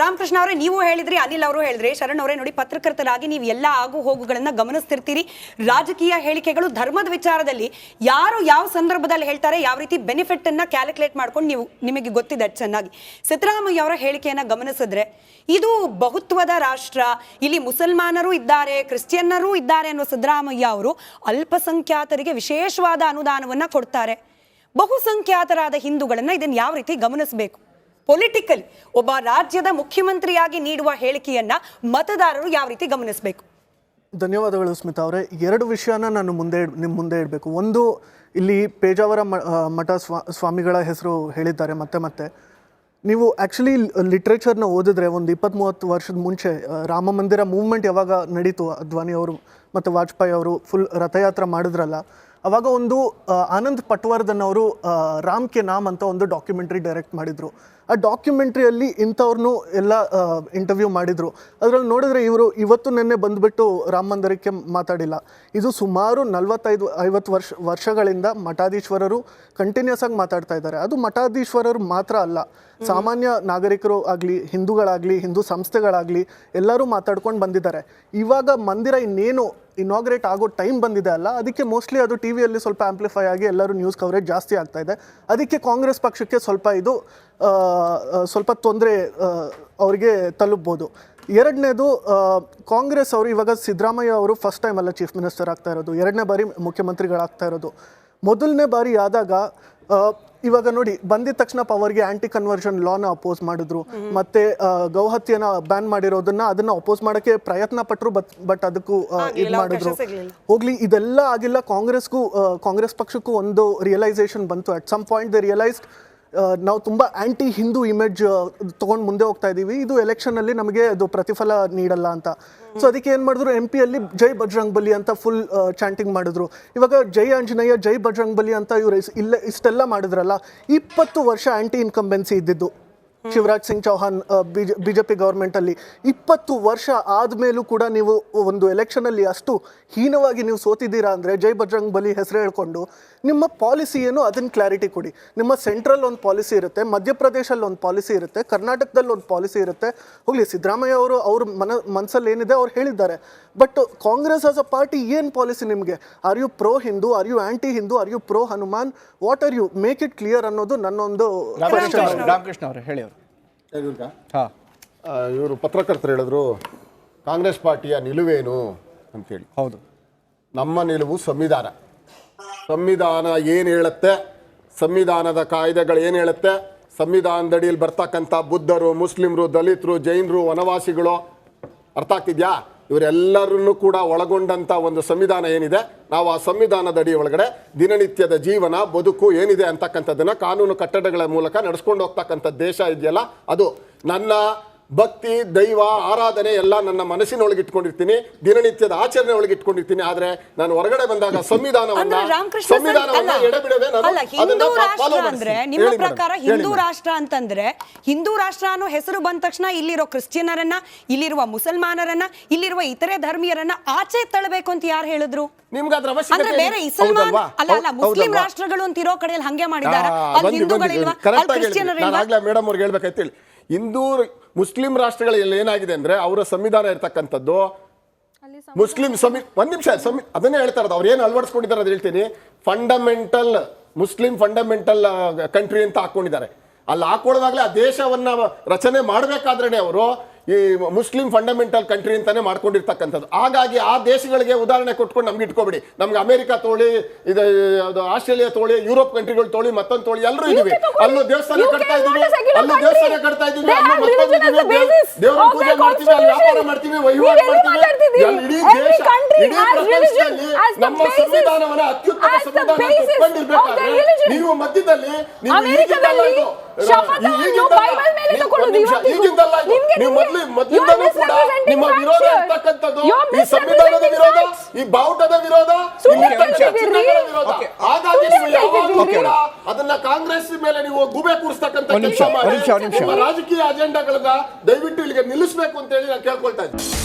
ರಾಮಕೃಷ್ಣ ಅವರೇ, ನೀವು ಹೇಳಿದ್ರಿ, ಅನಿಲ್ ಅವರು ಹೇಳಿದ್ರಿ, ಶರಣ್ ಅವರೇ, ನೋಡಿ, ಪತ್ರಕರ್ತರಾಗಿ ನೀವು ಎಲ್ಲ ಆಗು ಹೋಗುಗಳನ್ನ ಗಮನಿಸ್ತಿರ್ತೀರಿ. ರಾಜಕೀಯ ಹೇಳಿಕೆಗಳು ಧರ್ಮದ ವಿಚಾರದಲ್ಲಿ ಯಾರು ಯಾವ ಸಂದರ್ಭದಲ್ಲಿ ಹೇಳ್ತಾರೆ, ಯಾವ ರೀತಿ ಬೆನಿಫಿಟ್ ಅನ್ನ ಕ್ಯಾಲ್ಕುಲೇಟ್ ಮಾಡ್ಕೊಂಡು ನಿಮಗೆ ಗೊತ್ತಿದೆ ಚೆನ್ನಾಗಿ. ಸಿದ್ದರಾಮಯ್ಯ ಅವರ ಹೇಳಿಕೆಯನ್ನ ಗಮನಿಸಿದ್ರೆ ಇದು ಬಹುತ್ವದ ರಾಷ್ಟ್ರ, ಇಲ್ಲಿ ಮುಸಲ್ಮಾನರು ಇದ್ದಾರೆ, ಕ್ರಿಶ್ಚಿಯನ್ನರು ಇದ್ದಾರೆ ಅನ್ನೋ ಸಿದ್ದರಾಮಯ್ಯ ಅವರು ಅಲ್ಪಸಂಖ್ಯಾತರಿಗೆ ವಿಶೇಷವಾದ ಅನುದಾನವನ್ನ ಕೊಡ್ತಾರೆ. ಬಹುಸಂಖ್ಯಾತರಾದ ಹಿಂದೂಗಳನ್ನ ಇದನ್ನ ಯಾವ ರೀತಿ ಗಮನಿಸಬೇಕು? ಪೊಲಿಟಿಕಲಿ ಒಬ್ಬ ರಾಜ್ಯದ ಮುಖ್ಯಮಂತ್ರಿಯಾಗಿ ನೀಡುವ ಹೇಳಿಕೆಯನ್ನ ಮತದಾರರು ಯಾವ ರೀತಿ ಗಮನಿಸಬೇಕು? ಧನ್ಯವಾದಗಳು ಸ್ಮಿತಾ ಅವರೇ. ಎರಡು ವಿಷಯನ ನಾನು ನಿಮ್ಮ ಮುಂದೆ ಇಡಬೇಕು. ಒಂದು, ಇಲ್ಲಿ ಪೇಜಾವರ ಮಠ ಸ್ವಾಮಿಗಳ ಹೆಸರು ಹೇಳಿದ್ದಾರೆ ಮತ್ತೆ. ನೀವು ಆ್ಯಕ್ಚುಲಿ ಲಿಟ್ರೇಚರ್ನ ಓದಿದ್ರೆ ಒಂದು 20-30 ವರ್ಷದ ಮುಂಚೆ ರಾಮ ಮಂದಿರ ಮೂವ್ಮೆಂಟ್ ಯಾವಾಗ ನಡೀತು, ಅದ್ವಾನಿ ಅವರು ಮತ್ತು ವಾಜಪೇಯಿ ಅವರು ಫುಲ್ ರಥಯಾತ್ರೆ ಮಾಡಿದ್ರಲ್ಲ, ಅವಾಗ ಒಂದು ಆನಂದ್ ಪಟ್ವರ್ಧನ್ ಅವರು ರಾಮ್ ಕೆ ನಾಮ್ ಅಂತ ಒಂದು ಡಾಕ್ಯುಮೆಂಟ್ರಿ ಡೈರೆಕ್ಟ್ ಮಾಡಿದರು. ಆ ಡಾಕ್ಯುಮೆಂಟ್ರಿಯಲ್ಲಿ ಇಂಥವ್ರನ್ನೂ ಎಲ್ಲ ಇಂಟರ್ವ್ಯೂ ಮಾಡಿದರು. ಅದರಲ್ಲಿ ನೋಡಿದ್ರೆ ಇವರು ಇವತ್ತು ನೆನ್ನೆ ಬಂದುಬಿಟ್ಟು ರಾಮ ಮಂದಿರಕ್ಕೆ ಮಾತಾಡಿಲ್ಲ. ಇದು ಸುಮಾರು 45-50 ವರ್ಷಗಳಿಂದ ಮಠಾಧೀಶ್ವರರು ಕಂಟಿನ್ಯೂಸ್ ಆಗಿ ಮಾತಾಡ್ತಾ ಇದ್ದಾರೆ. ಅದು ಮಠಾಧೀಶ್ವರರು ಮಾತ್ರ ಅಲ್ಲ, ಸಾಮಾನ್ಯ ನಾಗರಿಕರು ಆಗಲಿ, ಹಿಂದೂಗಳಾಗಲಿ, ಹಿಂದೂ ಸಂಸ್ಥೆಗಳಾಗಲಿ ಎಲ್ಲರೂ ಮಾತಾಡ್ಕೊಂಡು ಬಂದಿದ್ದಾರೆ. ಇವಾಗ ಮಂದಿರ ಇನ್ನೇನು ಇನಾಗ್ರೇಟ್ ಆಗೋ ಟೈಮ್ ಬಂದಿದೆ ಅಲ್ಲ, ಅದಕ್ಕೆ ಮೋಸ್ಟ್ಲಿ ಅದು ಟಿ ವಿಯಲ್ಲಿ ಸ್ವಲ್ಪ ಆ್ಯಂಪ್ಲಿಫೈ ಆಗಿ ಎಲ್ಲರೂ ನ್ಯೂಸ್ ಕವರೇಜ್ ಜಾಸ್ತಿ ಆಗ್ತಾ ಇದೆ. ಅದಕ್ಕೆ ಕಾಂಗ್ರೆಸ್ ಪಕ್ಷಕ್ಕೆ ಸ್ವಲ್ಪ ತೊಂದರೆ ಅವರಿಗೆ ತಲುಪ್ಬೋದು. ಎರಡನೇದು, ಕಾಂಗ್ರೆಸ್ ಅವರು ಇವಾಗ ಸಿದ್ದರಾಮಯ್ಯ ಅವರು ಫಸ್ಟ್ ಟೈಮ್ ಅಲ್ಲ ಚೀಫ್ ಮಿನಿಸ್ಟರ್ ಆಗ್ತಾ ಇರೋದು, 2ನೇ ಬಾರಿ ಮುಖ್ಯಮಂತ್ರಿಗಳಾಗ್ತಾ ಇರೋದು. ಮೊದಲನೇ ಬಾರಿ ಆದಾಗ ಇವಾಗ ನೋಡಿ, ಬಂದಿದ ತಕ್ಷಣ ಪವರ್ಗೆ ಆಂಟಿ ಕನ್ವರ್ಷನ್ ಲಾನ ಅಪೋಸ್ ಮಾಡಿದ್ರು, ಮತ್ತೆ ಗೌಹತ್ಯೆನ ಬ್ಯಾನ್ ಅದನ್ನ ಅಪೋಸ್ ಮಾಡೋಕ್ಕೆ ಪ್ರಯತ್ನ ಪಟ್ಟರು, ಬಟ್ ಅದಕ್ಕೂ ಇದು ಮಾಡಿದ್ರು. ಹೋಗ್ಲಿ, ಇದೆಲ್ಲ ಆಗಿಲ್ಲ. ಕಾಂಗ್ರೆಸ್ ಪಕ್ಷಕ್ಕೂ ಒಂದು ರಿಯಲೈಸೇಷನ್ ಬಂತು. At some point they realised ನಾವು ತುಂಬ ಆ್ಯಂಟಿ ಹಿಂದೂ ಇಮೇಜ್ ತೊಗೊಂಡು ಮುಂದೆ ಹೋಗ್ತಾ ಇದ್ದೀವಿ, ಇದು ಎಲೆಕ್ಷನಲ್ಲಿ ನಮಗೆ ಅದು ಪ್ರತಿಫಲ ನೀಡಲ್ಲ ಅಂತ. ಸೊ ಅದಕ್ಕೆ ಏನು ಮಾಡಿದ್ರು, MP ಯಲ್ಲಿ ಜೈ ಬಜರಂಗ್ ಬಲಿ ಅಂತ ಫುಲ್ ಚಾಂಟಿಂಗ್ ಮಾಡಿದ್ರು. ಇವಾಗ ಜೈ ಆಂಜನೇಯ, ಜೈ ಬಜರಂಗ್ ಬಲಿ ಅಂತ ಇವರು ಇಷ್ಟೆಲ್ಲ ಮಾಡಿದ್ರಲ್ಲ. 20 ವರ್ಷ ಆ್ಯಂಟಿ ಇನ್ಕಂಬೆನ್ಸಿ ಇದ್ದಿದ್ದು ಶಿವರಾಜ್ ಸಿಂಗ್ ಚೌಹಾನ್ BJP ಗೌರ್ಮೆಂಟಲ್ಲಿ 20 ವರ್ಷ ಆದಮೇಲೂ ಕೂಡ ನೀವು ಒಂದು ಎಲೆಕ್ಷನಲ್ಲಿ ಅಷ್ಟು ಹೀನವಾಗಿ ನೀವು ಸೋತಿದ್ದೀರಾ ಅಂದರೆ, ಜೈ ಬಜರಂಗ್ ಬಲಿ ಹೆಸರು ಹೇಳ್ಕೊಂಡು ನಿಮ್ಮ ಪಾಲಿಸಿ ಏನು ಅದನ್ನು ಕ್ಲಾರಿಟಿ ಕೊಡಿ. ನಿಮ್ಮ ಸೆಂಟ್ರಲ್ ಒಂದು ಪಾಲಿಸಿ ಇರುತ್ತೆ, ಮಧ್ಯಪ್ರದೇಶಲ್ಲಿ ಒಂದು ಪಾಲಿಸಿ ಇರುತ್ತೆ, ಕರ್ನಾಟಕದಲ್ಲಿ ಒಂದು ಪಾಲಿಸಿ ಇರುತ್ತೆ. ಹೋಗಲಿ, ಸಿದ್ದರಾಮಯ್ಯ ಅವರು ಅವ್ರ ಮನಸ್ಸಲ್ಲಿ ಏನಿದೆ ಅವ್ರು ಹೇಳಿದ್ದಾರೆ. But Congress as a party ಏನು ಪಾಲಿಸಿ ನಿಮಗೆ? Are you pro Hindu, are you anti Hindu, are you pro Hanuman, what are you? Make it clear ಅನ್ನೋದು ನನ್ನೊಂದು. ರಾಮಕೃಷ್ಣ ಅವರು ಹೇಳಿ. ಇವರು ಪತ್ರಕರ್ತರು ಹೇಳಿದ್ರು ಕಾಂಗ್ರೆಸ್ ಪಾರ್ಟಿಯ ನಿಲುವೇನು ಅಂತೇಳಿ. ಹೌದು, ನಮ್ಮ ನಿಲುವು ಸಂವಿಧಾನ ಏನು ಹೇಳುತ್ತೆ, ಸಂವಿಧಾನದ ಕಾಯ್ದೆಗಳು ಏನು ಹೇಳುತ್ತೆ, ಸಂವಿಧಾನದಡಿಯಲ್ಲಿ ಬರ್ತಕ್ಕಂಥ ಬುದ್ಧರು, ಮುಸ್ಲಿಮರು, ದಲಿತರು, ಜೈನರು, ವನವಾಸಿಗಳು, ಅರ್ಥ ಆಗ್ತಿದ್ಯಾ? ಇವರೆಲ್ಲರನ್ನು ಕೂಡ ಒಳಗೊಂಡಂಥ ಒಂದು ಸಂವಿಧಾನ ಏನಿದೆ, ನಾವು ಆ ಸಂವಿಧಾನದ ಅಡಿ ಒಳಗಡೆ ದಿನನಿತ್ಯದ ಜೀವನ ಬದುಕು ಏನಿದೆ ಅಂತಕ್ಕಂಥದ್ದನ್ನು ಕಾನೂನು ಕಟ್ಟಡಗಳ ಮೂಲಕ ನಡೆಸ್ಕೊಂಡು ಹೋಗ್ತಕ್ಕಂಥ ದೇಶ ಇದೆಯಲ್ಲ, ಅದು ನನ್ನ ಭಕ್ತಿ, ದೈವ, ಆರಾಧನೆ ಎಲ್ಲ ನನ್ನ ಮನಸ್ಸಿನೊಳಗೆ ಇಟ್ಕೊಂಡಿರ್ತೀನಿ, ದಿನನಿತ್ಯದ ಆಚರಣೆ ಒಳಗೆ ಇಟ್ಕೊಂಡಿರ್ತೀನಿ. ಆದ್ರೆ ನಾನು ಹೊರಗಡೆ ಬಂದಾಗ ಸಂವಿಧಾನವನ್ನ ಎಡೆಬಿಡದೆ ನಿಮ್ಮ ಪ್ರಕಾರ ಹಿಂದೂ ರಾಷ್ಟ್ರ ಅಂತಂದ್ರೆ, ಹಿಂದೂ ರಾಷ್ಟ್ರ ಅನ್ನೋ ಹೆಸರು ಬಂದ ತಕ್ಷಣ ಇಲ್ಲಿರೋ ಕ್ರಿಶ್ಚಿಯನರನ್ನ, ಇಲ್ಲಿರುವ ಮುಸಲ್ಮಾನರನ್ನ, ಇಲ್ಲಿರುವ ಇತರೆ ಧರ್ಮೀಯರನ್ನ ಆಚೆ ತಳ್ಳಬೇಕು ಅಂತ ಯಾರು ಹೇಳಿದ್ರು? ನಿಮ್ಗೆ ಅದ್ರ ಅವಶ್ಯಕತೆ ಬೇರೆ ಇಸ್ಲಾಂ ಅಲ್ಲ ಮುಸ್ಲಿಂ ರಾಷ್ಟ್ರಗಳು ಅಂತ ಇರೋ ಕಡೆಯಲ್ಲಿ ಹಂಗೆ ಮಾಡಿದ್ದಾರೆ. ಮೇಡಮ್ ಅವ್ರಿಗೆ ಹೇಳ್ಬೇಕಾಯ್ತು. ಹಿಂದೂ ಮುಸ್ಲಿಂ ರಾಷ್ಟ್ರಗಳಲ್ಲಿ ಏನಾಗಿದೆ ಅಂದ್ರೆ, ಅವರ ಸಂವಿಧಾನ ಇರ್ತಕ್ಕಂಥದ್ದು ಮುಸ್ಲಿಂ ಒಂದ್ ನಿಮಿಷ ಅದನ್ನೇ ಹೇಳ್ತಾ ಇರೋದು. ಅವ್ರು ಏನು ಅಳವಡಿಸ್ಕೊಂಡಿದ್ದಾರೆ ಅದು ಹೇಳ್ತೀನಿ. ಮುಸ್ಲಿಂ ಫಂಡಮೆಂಟಲ್ ಕಂಟ್ರಿ ಅಂತ ಹಾಕೊಂಡಿದ್ದಾರೆ. ಅಲ್ಲಿ ಹಾಕೊಳ್ಳೋದಾಗ್ಲೇ ಆ ದೇಶವನ್ನ ರಚನೆ ಮಾಡಬೇಕಾದ್ರೆ ಅವರು ಈ ಮುಸ್ಲಿಂ ಫಂಡಮೆಂಟಲ್ ಕಂಟ್ರಿ ಅಂತಾನೆ ಮಾಡ್ಕೊಂಡಿರ್ತಕ್ಕಂಥದ್ದು. ಹಾಗಾಗಿ ಆ ದೇಶಗಳಿಗೆ ಉದಾಹರಣೆ ಕೊಟ್ಕೊಂಡು ನಮ್ಗೆ ಇಟ್ಕೋಬಿಡಿ. ನಮ್ಗೆ ಅಮೆರಿಕ ತೋಳಿ, ಇದು ಆಸ್ಟ್ರೇಲಿಯಾ ತೋಳಿ, ಯುರೋಪ್ ಕಂಟ್ರಿಗಳು ತೋಳಿ, ಮತ್ತೊಂದು ತೋಳಿ, ಎಲ್ಲರೂ ಇದೀವಿ. ಅಲ್ಲೂ ದೇವಸ್ಥಾನ ಕಟ್ತಾ ಇದೀವಿ, ದೇವರ ಪೂಜೆ ಮಾಡ್ತೀವಿ, ಅಲ್ಲಿ ವ್ಯಾಪಾರ ಮಾಡ್ತೀವಿ, ವಹಿವಾಟು ಮಾಡ್ತೀವಿ. ಇಡೀ ದೇಶ, ಇಡೀ ಪ್ರಪಂಚದಲ್ಲಿ ನಮ್ಮ ಸಂವಿಧಾನವನ್ನ ಅತ್ಯುತ್ತಮ ಸಂವಿಧಾನ ಇಟ್ಕೊಂಡಿರ್ಬೇಕಾದ್ರೆ ನೀವು ಮಧ್ಯದಲ್ಲಿ ಮೊದಲಿಂದಲೂ ಕೂಡ ನಿಮ್ಮ ವಿರೋಧ ಇರ್ತಕ್ಕಂಥದ್ದು ಈ ಸಂವಿಧಾನದ ವಿರೋಧ, ಈ ಬಾವುಟದ ವಿರೋಧ, ವಿರೋಧ. ಹಾಗಾಗಿ ನೀವು ಯಾವಾಗಲೂ ಕೂಡ ಅದನ್ನ ಕಾಂಗ್ರೆಸ್ ಮೇಲೆ ನೀವು ಗುಬೆ ಕೂರಿಸ್ತಕ್ಕಂಥ ಕೆಲಸ ಮಾಡಿ ರಾಜಕೀಯ ಅಜೆಂಡಾಗಳನ್ನ ದಯವಿಟ್ಟು ಇಲ್ಲಿಗೆ ನಿಲ್ಲಿಸಬೇಕು ಅಂತ ಹೇಳಿ ನಾನು ಕೇಳ್ಕೊಳ್ತಾ ಇದ್ದೀನಿ.